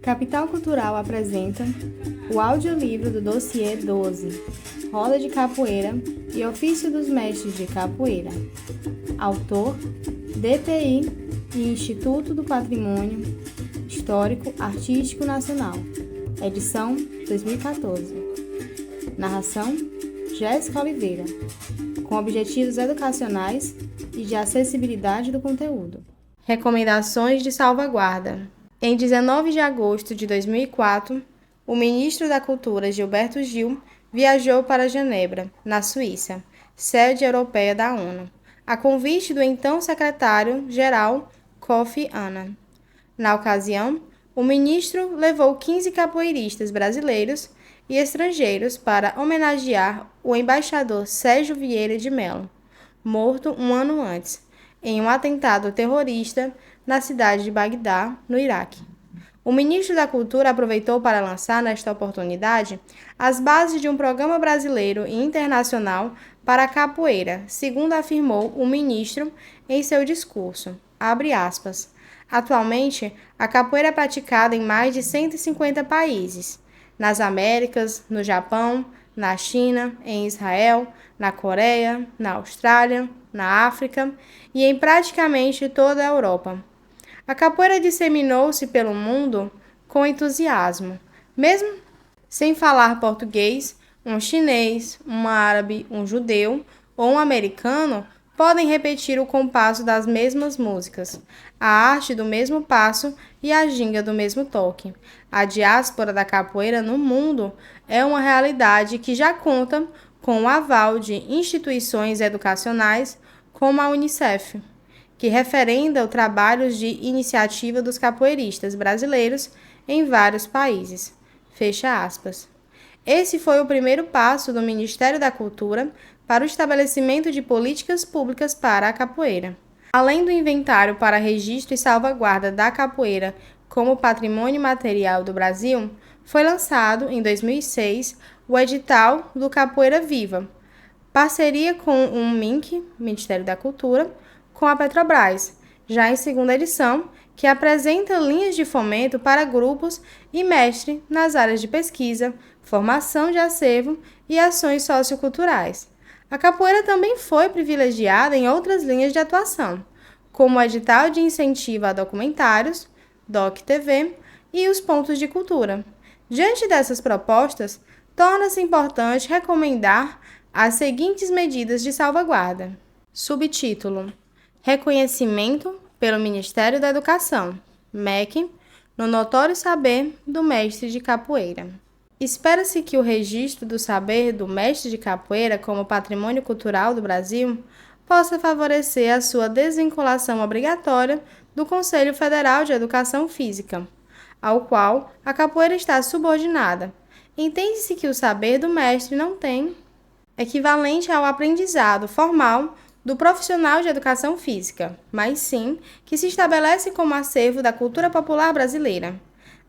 Capital Cultural apresenta o audiolivro do Dossiê 12, Roda de Capoeira e Ofício dos Mestres de Capoeira. Autor, DTI e Instituto do Patrimônio Histórico Artístico Nacional. Edição 2014. Narração, Jéssica Oliveira. Com objetivos educacionais e de acessibilidade do conteúdo. Recomendações de salvaguarda. Em 19 de agosto de 2004, o ministro da Cultura, Gilberto Gil, viajou para Genebra, na Suíça, sede europeia da ONU, a convite do então secretário-geral Kofi Annan. Na ocasião, o ministro levou 15 capoeiristas brasileiros e estrangeiros para homenagear o embaixador Sérgio Vieira de Mello, morto um ano antes, em um atentado terrorista na cidade de Bagdá, no Iraque. O ministro da Cultura aproveitou para lançar, nesta oportunidade, as bases de um programa brasileiro e internacional para a capoeira, segundo afirmou o ministro em seu discurso. Abre aspas. Atualmente, a capoeira é praticada em mais de 150 países, nas Américas, no Japão, na China, em Israel, na Coreia, na Austrália, na África e em praticamente toda a Europa. A capoeira disseminou-se pelo mundo com entusiasmo. Mesmo sem falar português, um chinês, um árabe, um judeu ou um americano podem repetir o compasso das mesmas músicas, a arte do mesmo passo e a ginga do mesmo toque. A diáspora da capoeira no mundo é uma realidade que já conta com o aval de instituições educacionais como a Unicef, que referenda o trabalho de iniciativa dos capoeiristas brasileiros em vários países. Fecha aspas. Esse foi o primeiro passo do Ministério da Cultura para o estabelecimento de políticas públicas para a capoeira. Além do inventário para registro e salvaguarda da capoeira como patrimônio material do Brasil, foi lançado, em 2006, o edital do Capoeira Viva, parceria com o MINC, Ministério da Cultura, com a Petrobras, já em segunda edição, que apresenta linhas de fomento para grupos e mestre nas áreas de pesquisa, formação de acervo e ações socioculturais. A capoeira também foi privilegiada em outras linhas de atuação, como o edital de incentivo a documentários, DocTV, e os pontos de cultura. Diante dessas propostas, torna-se importante recomendar as seguintes medidas de salvaguarda. Subtítulo: Reconhecimento pelo Ministério da Educação, MEC, no notório saber do mestre de capoeira. Espera-se que o registro do saber do mestre de capoeira como patrimônio cultural do Brasil possa favorecer a sua desvinculação obrigatória do Conselho Federal de Educação Física, ao qual a capoeira está subordinada. Entende-se que o saber do mestre não tem equivalente ao aprendizado formal do profissional de educação física, mas sim que se estabelece como acervo da cultura popular brasileira.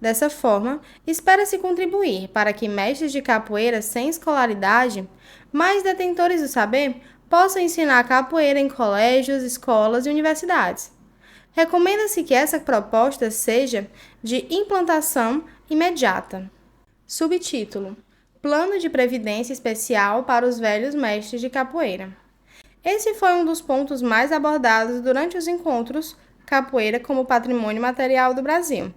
Dessa forma, espera-se contribuir para que mestres de capoeira sem escolaridade, mais detentores do saber, possam ensinar capoeira em colégios, escolas e universidades. Recomenda-se que essa proposta seja de implantação imediata. Subtítulo: Plano de Previdência Especial para os Velhos Mestres de Capoeira. Esse foi um dos pontos mais abordados durante os encontros Capoeira como Patrimônio Material do Brasil.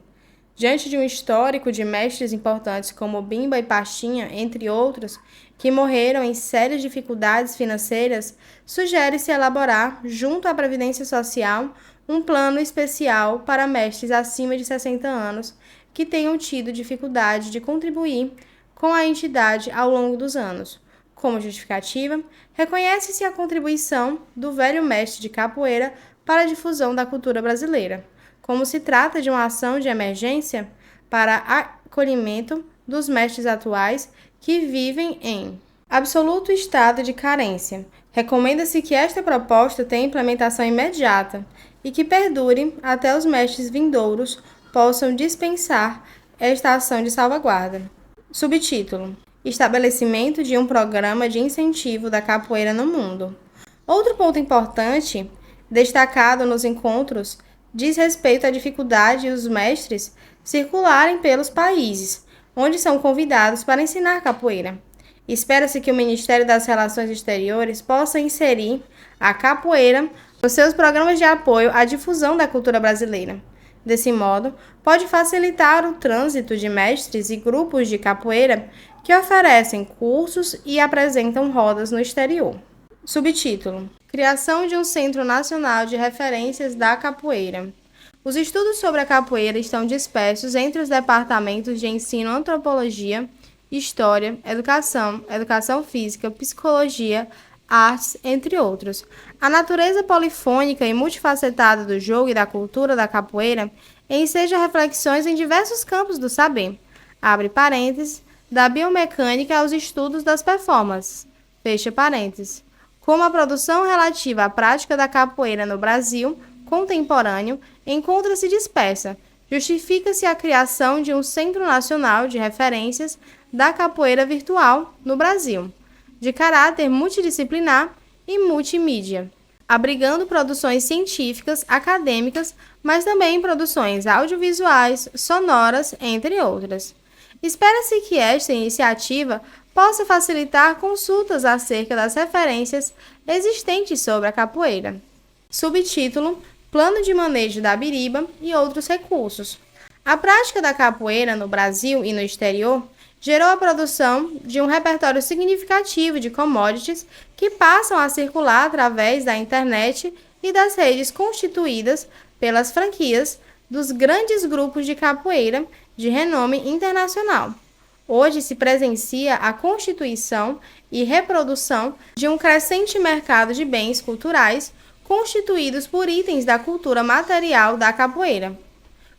Diante de um histórico de mestres importantes como Bimba e Pastinha, entre outros, que morreram em sérias dificuldades financeiras, sugere-se elaborar, junto à Previdência Social, um plano especial para mestres acima de 60 anos que tenham tido dificuldade de contribuir com a entidade ao longo dos anos. Como justificativa, reconhece-se a contribuição do velho mestre de capoeira para a difusão da cultura brasileira, como se trata de uma ação de emergência para acolhimento dos mestres atuais que vivem em absoluto estado de carência. Recomenda-se que esta proposta tenha implementação imediata e que perdure até os mestres vindouros possam dispensar esta ação de salvaguarda. Subtítulo: Estabelecimento de um programa de incentivo da capoeira no mundo. Outro ponto importante, destacado nos encontros diz respeito à dificuldade de os mestres circularem pelos países, onde são convidados para ensinar capoeira. Espera-se que o Ministério das Relações Exteriores possa inserir a capoeira nos seus programas de apoio à difusão da cultura brasileira. Desse modo, pode facilitar o trânsito de mestres e grupos de capoeira que oferecem cursos e apresentam rodas no exterior. Subtítulo: Criação de um Centro Nacional de Referências da Capoeira. Os estudos sobre a capoeira estão dispersos entre os departamentos de ensino, antropologia, história, educação física, psicologia, artes, entre outros. A natureza polifônica e multifacetada do jogo e da cultura da capoeira enseja reflexões em diversos campos do saber. Abre parênteses, da biomecânica aos estudos das performances. Fecha parênteses. Como a produção relativa à prática da capoeira no Brasil contemporâneo encontra-se dispersa, justifica-se a criação de um Centro Nacional de Referências da Capoeira Virtual no Brasil, de caráter multidisciplinar e multimídia, abrigando produções científicas, acadêmicas, mas também produções audiovisuais, sonoras, entre outras. Espera-se que esta iniciativa possa facilitar consultas acerca das referências existentes sobre a capoeira. Subtítulo: Plano de manejo da biriba e outros recursos. A prática da capoeira no Brasil e no exterior gerou a produção de um repertório significativo de commodities que passam a circular através da internet e das redes constituídas pelas franquias dos grandes grupos de capoeira de renome internacional. Hoje se presencia a constituição e reprodução de um crescente mercado de bens culturais constituídos por itens da cultura material da capoeira.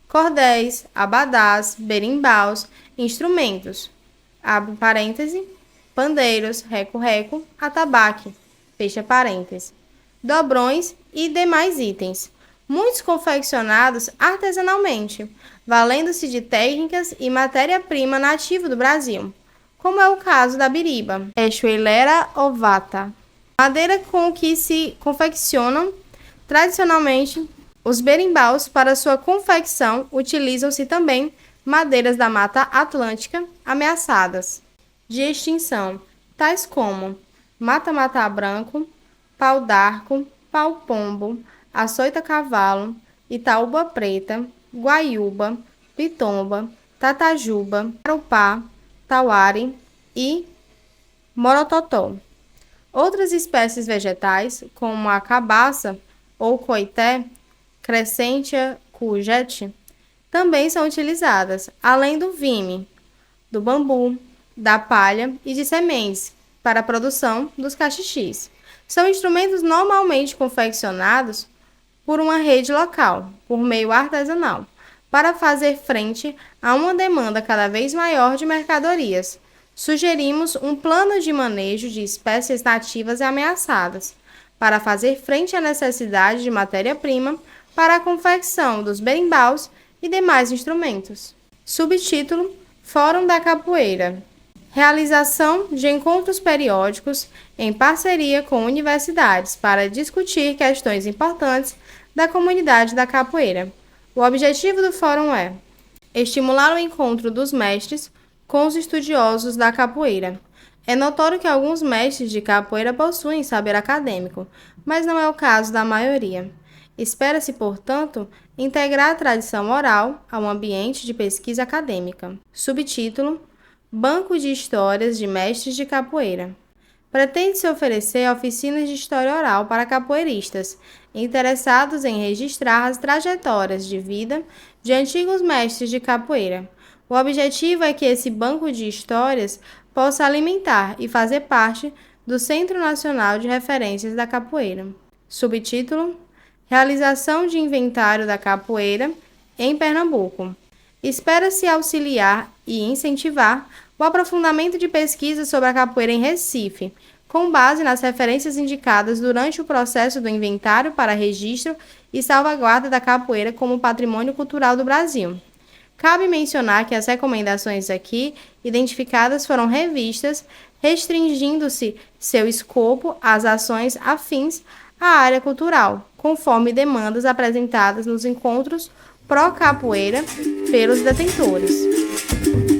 Cordéis, abadás, berimbaus, instrumentos, abre parêntese, pandeiros, reco-reco, atabaque, fecha parêntese, dobrões e demais itens, muitos confeccionados artesanalmente, valendo-se de técnicas e matéria-prima nativa do Brasil, como é o caso da biriba, Echoilera ovata, madeira com que se confeccionam tradicionalmente os berimbaus. Para sua confecção, utilizam-se também madeiras da Mata Atlântica ameaçadas de extinção, tais como mata-mata branco, pau-d'arco, pau-pombo, açoita-cavalo, itaúba preta, guaiúba, pitomba, tatajuba, carupá, tauari e morototó. Outras espécies vegetais, como a cabaça ou coité, Crescentia courgette, também são utilizadas, além do vime, do bambu, da palha e de sementes, para a produção dos cachixis. São instrumentos normalmente confeccionados por uma rede local, por meio artesanal, para fazer frente a uma demanda cada vez maior de mercadorias. Sugerimos um plano de manejo de espécies nativas e ameaçadas, para fazer frente à necessidade de matéria-prima para a confecção dos berimbaus e demais instrumentos. Subtítulo: Fórum da Capoeira. Realização de encontros periódicos em parceria com universidades para discutir questões importantes da comunidade da capoeira. O objetivo do fórum é estimular o encontro dos mestres com os estudiosos da capoeira. É notório que alguns mestres de capoeira possuem saber acadêmico, mas não é o caso da maioria. Espera-se, portanto, integrar a tradição oral ao ambiente de pesquisa acadêmica. Subtítulo: Banco de Histórias de Mestres de Capoeira. Pretende-se oferecer oficinas de história oral para capoeiristas interessados em registrar as trajetórias de vida de antigos mestres de capoeira. O objetivo é que esse banco de histórias possa alimentar e fazer parte do Centro Nacional de Referências da Capoeira. Subtítulo: Realização de inventário da capoeira em Pernambuco. Espera-se auxiliar e incentivar o aprofundamento de pesquisas sobre a capoeira em Recife, com base nas referências indicadas durante o processo do inventário para registro e salvaguarda da capoeira como patrimônio cultural do Brasil. Cabe mencionar que as recomendações aqui identificadas foram revistas, restringindo-se seu escopo às ações afins à área cultural, conforme demandas apresentadas nos encontros pró-capoeira pelos detentores.